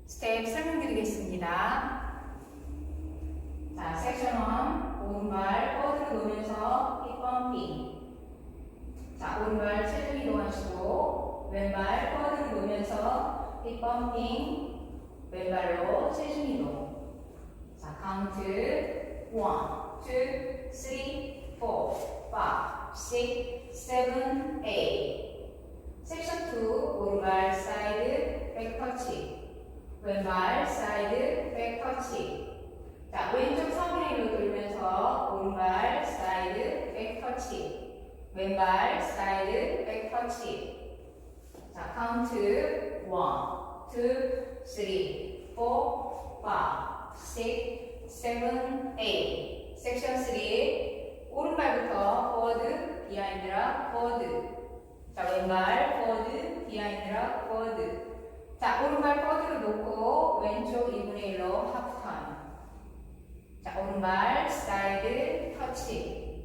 스텝 설명드리겠습니다. 자, 섹션 1. 오른발 뻗어 놓으면서 힙 펌핑. 자, 오른발 체중 이동하시고 왼발 뻗어 놓으면서 힙 펌핑. 왼발로 체중 이동. 자, 카운트 1, 2, 3, 4, 5, 6, 7, 8. 섹션 2. 오른발 사이드 백 터치. 왼발 사이드 백 터치. 자, 왼쪽 성기로 돌면서 오른발 사이드 백 터치. 왼발 사이드 백 터치. 자, 카운트 1, 2, 3, 4, 5, 6, 7, 8. 섹션 3. 오른발부터 포워드, 비하인드락, 포워드. 자, 왼발 포워드, 비하인드락, 포워드. 자, 오른발 포워드로 놓고 왼쪽 2분의 1로 하프턴. 자, 오른발 사이드 터치.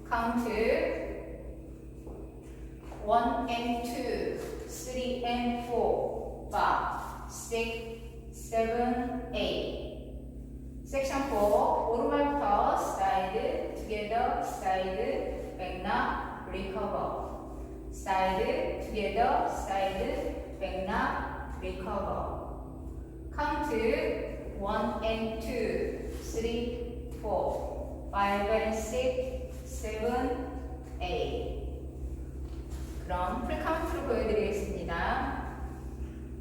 카운트 1 and 2, 3 and 4, 5, 6, 7, 8. 섹션 4. 오른발부터 사이드, together, 사이드, 백락, recover. 사이드, together, 사이드, 백락, recover. 카운트 1 and 2, 3, 4, 5 and 6, 7, 8. 그럼 풀 카운트로 보여드리겠습니다.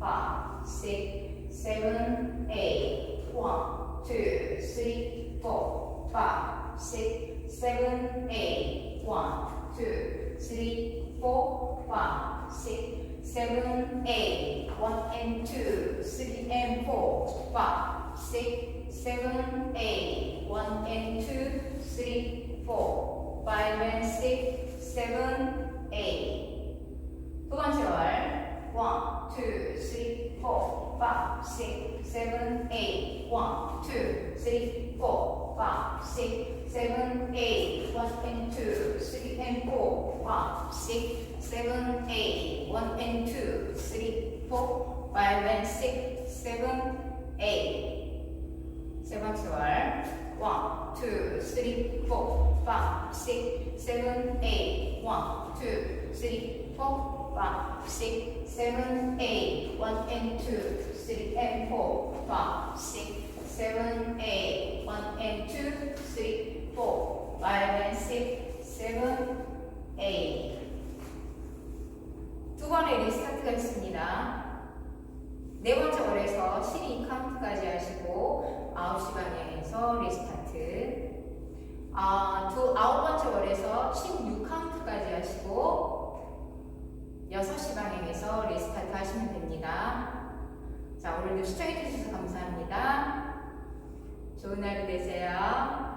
5, 6, 7, 8. 1, 2, 3, 4, 5, 6, 7, 8. 1, 2, 3, 4, 5, 6, 7, 8. 1 and 2, 3 and 4, 5, 6, 7, 8. 1 and 2, 3, 4, 5 and 6, 7, 8. 두 번째 월 1, 2, 3, 4, 5, 6, 7, 8. 1, 2, 3, 4, 5, 6, 7, 8. 1 and 2, 3 and 4, 5, 6, 7, 8. 1 and 2, 3, 4, 5 and 6, 7, 8. 세 번째 월 1, 2, 3, 4, 5, 6, 7, 8. 1, 2, 3, 4, 5, 6, 7, 8. 1 and 2, 3 and 4, 5, 6, 7, 8. 1 and 2, 3, 4, 5 and 6, 7, 8. 두 번의 리스타트가 있습니다. 네 번째 월에서 12 카운트까지 하시고 9시 방향에서 리스타트. 아홉 번째 월에서 16 카운트까지 하시고 6시 방향에서 리스타트 하시면 됩니다. 자, 오늘도 시청해 주셔서 감사합니다. 좋은 하루 되세요.